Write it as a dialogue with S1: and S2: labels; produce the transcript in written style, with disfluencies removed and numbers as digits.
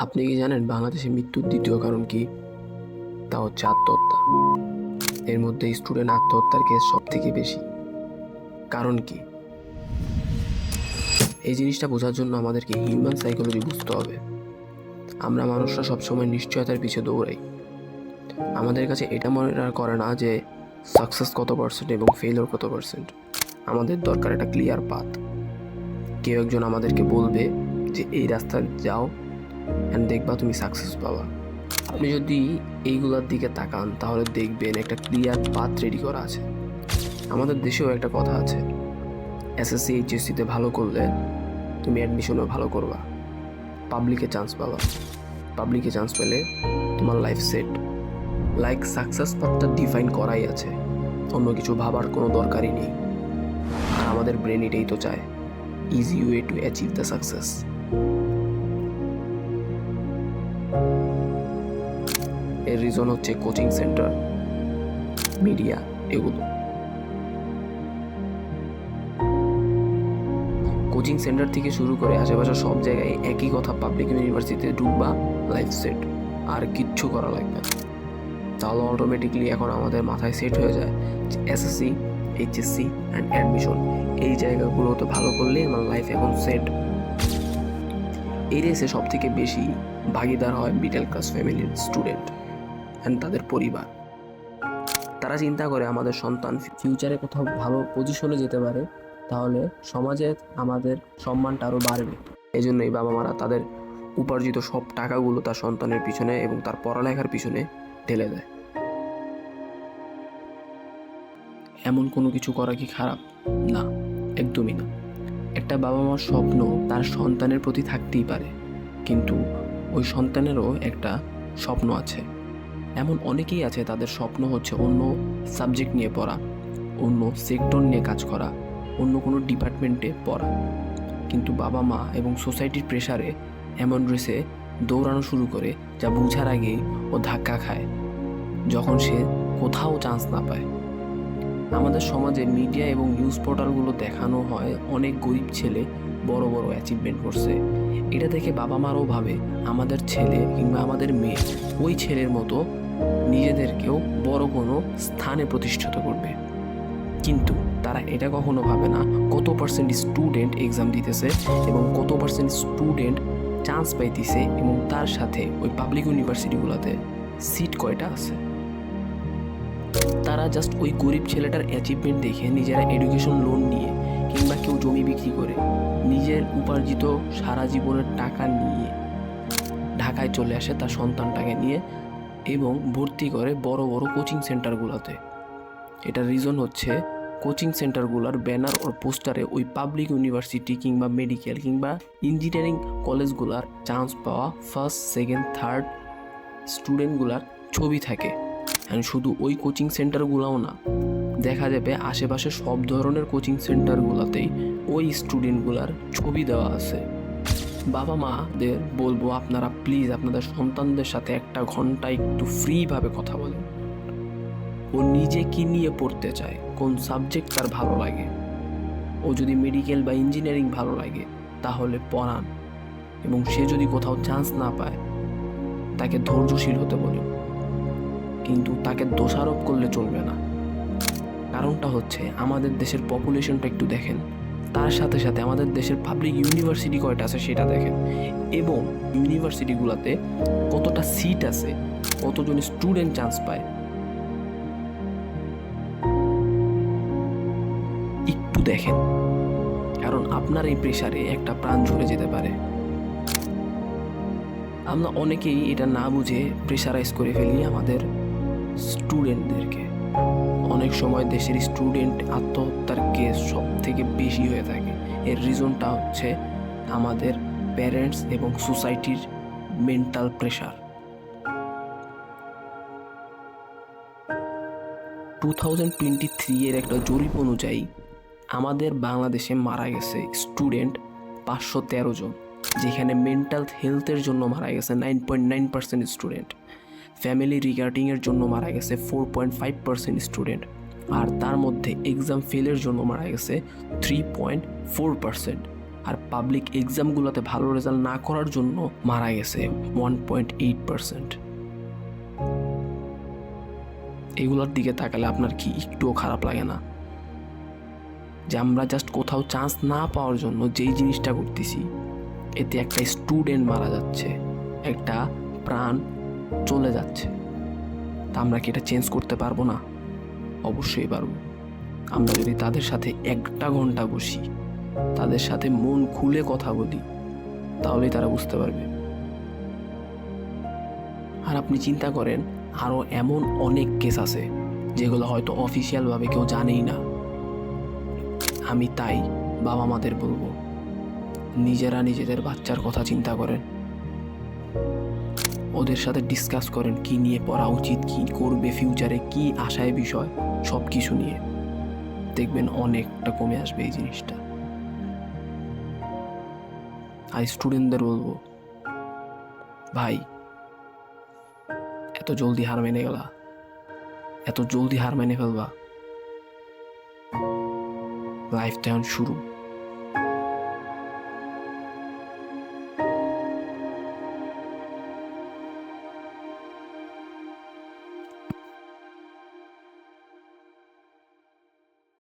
S1: আপনি কি জানেন বাংলাদেশে মৃত্যুর দ্বিতীয় কারণ কি? তা হচ্ছে আত্মহত্যা। এর মধ্যে স্টুডেন্ট আত্মহত্যার কেস সব থেকে বেশি। কারণ কি? এই জিনিসটা বোঝার জন্য আমাদেরকে হিউম্যান সাইকোলজি বুঝতে হবে। আমরা মানুষরা সবসময় নিশ্চয়তার পিছে দৌড়াই। আমাদের কাছে এটা মনে করে না যে সাকসেস কত পার্সেন্ট এবং ফেলিওর কত পার্সেন্ট। আমাদের দরকার একটা ক্লিয়ার পাথ। কেউ একজন আমাদেরকে বলবে যে এই রাস্তা যাও অ্যান্ড দেখবা তুমি সাকসেস পাবা। আপনি যদি এইগুলোর দিকে তাকান তাহলে দেখবেন একটা ক্লিয়ার পাথ রেডি করা আছে। আমাদের দেশেও একটা কথা আছে, এসএসসি এইচএসসিতে ভালো করলে তুমি অ্যাডমিশনও ভালো করবা, পাবলিকে চান্স পাবা, পাবলিকে চান্স পেলে তোমার লাইফ সেট। লাইক সাকসেস পাথটা ডিফাইন করাই আছে, অন্য কিছু ভাবার কোনো দরকারই নেই। আর আমাদের ব্রেন এটাই তো চায়, easy way to achieve the success. এর রিজন হচ্ছে কোচিং সেন্টার, মিডিয়া, এগুলো। কোচিং সেন্টার থেকে শুরু করে আশেপাশে সব জায়গায় একই কথা, পাবলিক ইউনিভার্সিটিতে ঢুকবা, লাইফ সেট, আর কিচ্ছু করা লাগবে না। তাহলে অটোমেটিকলি এখন আমাদের মাথায় সেট হয়ে যায় যে এসএসসি, এইচএসসি অ্যান্ড অ্যাডমিশন, এই জায়গাগুলোতে ভালো করলে আমার লাইফ এখন সেট। এই রেসে সব থেকে বেশি ভাগিদার হয় মিডল ক্লাস ফ্যামিলির স্টুডেন্ট অ্যান্ড তাদের পরিবার। তারা চিন্তা করে আমাদের সন্তান ফিউচারে কোথাও ভালো পজিশনে যেতে পারে, তাহলে সমাজে আমাদের সম্মানটা আরও বাড়বে। এই জন্যই বাবা মারা তাদের উপার্জিত সব টাকাগুলো তার সন্তানের পিছনে এবং তার পড়ালেখার পিছনে ঢেলে দেয়। এমন কোনো কিছু করা কি খারাপ? না, একদমই না। একটা বাবা মার স্বপ্ন তার সন্তানের প্রতি থাকতেই পারে, কিন্তু ওই সন্তানেরও একটা স্বপ্ন আছে। এমন অনেকেই আছে তাদের স্বপ্ন হচ্ছে অন্য সাবজেক্ট নিয়ে পড়া, অন্য সেক্টর নিয়ে কাজ করা, অন্য কোনো ডিপার্টমেন্টে পড়া, কিন্তু বাবা মা এবং সোসাইটির প্রেসারে এমন রেসে দৌড়ানো শুরু করে যা বুঝার আগেই ও ধাক্কা খায় যখন সে কোথাও চান্স না পায়। আমাদের সমাজে মিডিয়া এবং নিউজ পোর্টালগুলো দেখানো হয় অনেক গরিব ছেলে বড় বড় অ্যাচিভমেন্ট করছে। এটা দেখে বাবা মারও ভাবে আমাদের ছেলে কিংবা আমাদের মেয়ে ওই ছেলের মতো নিজেদেরকেও বড় কোনো স্থানে প্রতিষ্ঠিত করবে। কিন্তু তারা এটা কখনো ভাবে না কত পার্সেন্ট স্টুডেন্ট এক্সাম দিতেছে এবং কত পার্সেন্ট স্টুডেন্ট চান্স পাইতেছে এবং তার সাথে ওই পাবলিক ইউনিভার্সিটিগুলোতে সিট কয়টা আছে। তারা জাস্ট ওই গরিব ছেলেটার অ্যাচিভমেন্ট দেখে নিজেরা এডুকেশন লোন নিয়ে কিংবা কেউ জমি বিক্রি করে নিজের উপার্জিত সারা জীবনের টাকা নিয়ে ঢাকায় চলে আসে তার সন্তানটাকে নিয়ে এবং ভর্তি করে বড় বড় কোচিং সেন্টারগুলোতে। এটার রিজন হচ্ছে কোচিং সেন্টারগুলোর ব্যানার ও পোস্টারে ওই পাবলিক ইউনিভার্সিটি কিংবা মেডিকেল কিংবা ইঞ্জিনিয়ারিং কলেজগুলার চান্স পাওয়া ফার্স্ট, সেকেন্ড, থার্ড স্টুডেন্টগুলার ছবি থাকে। অ্যান্ড শুধু ওই কোচিং সেন্টারগুলোও না, দেখা যাবে আশেপাশে সব ধরনের কোচিং সেন্টারগুলোতেই ওই স্টুডেন্টগুলার ছবি দেওয়া আছে। বাবা মাদের বলবো আপনারা প্লিজ আপনাদের সন্তানদের সাথে একটা ঘন্টা একটু ফ্রিভাবে কথা বলেন। ও নিজে কি নিয়ে পড়তে চায়, কোন সাবজেক্ট তার ভালো লাগে, ও যদি মেডিকেল বা ইঞ্জিনিয়ারিং ভালো লাগে তাহলে পড়ান, এবং সে যদি কোথাও চান্স না পায় তাকে ধৈর্যশীল হতে বলুন, কিন্তু তাকে দোষারোপ করলে চলবে না। কারণটা হচ্ছে আমাদের দেশের পপুলেশনটা একটু দেখেন, তার সাথে সাথে আমাদের দেশের পাবলিক ইউনিভার্সিটি কয়টা আছে সেটা দেখেন, এবং ইউনিভার্সিটিগুলোতে কতটা সিট আছে, কতজন স্টুডেন্ট চান্স পায় একটু দেখেন। কারণ আপনার এই প্রেসারে একটা প্রাণ ঝরে যেতে পারে। আমরা অনেকেই এটা না বুঝে প্রেসারাইজ করে ফেলি আমাদের স্টুডেন্টদেরকে। অনেক সময় দেশের স্টুডেন্ট আত্মহত্যার কেস সব থেকে বেশি হয়ে থাকে। এর রিজনটা হচ্ছে আমাদের প্যারেন্টস এবং সোসাইটির মেন্টাল প্রেশার। 2023 এর একটা জরিপ অনুযায়ী আমাদের বাংলাদেশে মারা গেছে স্টুডেন্ট 513 জন, যেখানে মেন্টাল হেলথের জন্য মারা গেছে 9.9% স্টুডেন্ট, ফ্যামিলি রিগার্ডিংয়ের জন্য মারা গেছে 4.5% স্টুডেন্ট, আর তার মধ্যে এক্সাম ফেলের জন্য মারা গেছে 3.4%। আর পাবলিক এক্সামগুলোতে ভালো রেজাল্ট না করার জন্য মারা গেছে 1.8%। এগুলোর দিকে তাকালে আপনার কি একটুও খারাপ লাগে না যে আমরা জাস্ট কোথাও চান্স না পাওয়ার জন্য যেই জিনিসটা করতেছি এতে একটা স্টুডেন্ট মারা যাচ্ছে, একটা প্রাণ চলে যাচ্ছে, তা আমরা কি এটা চেঞ্জ করতে পারবো না? অবশ্যই পারবো। আমরা যদি তাদের সাথে 1 ঘন্টা বসি, তাদের সাথে মন খুলে কথা বলি, তাহলেই তারা বুঝতে পারবে। আর আপনি চিন্তা করেন আরও এমন অনেক কেস আছে যেগুলো হয়তো অফিসিয়ালভাবে কেউ জানেই না। আমি তাই বাবা মাদের বলবো, নিজেরা নিজেদের বাচ্চার কথা চিন্তা করেন, ওদের সাথে ডিসকাস করেন কি নিয়ে পড়া উচিত, কি করবে ফিউচারে, কি আশায় বিষয়, সব কিছু নিয়ে দেখবেন অনেকটা কমে আসবে এই জিনিসটা। আর স্টুডেন্টদের বলবো, ভাই এত জলদি হার মেনে গেলা, এত জলদি হার মেনে ফেলবা? লাইফটা এখন শুরু।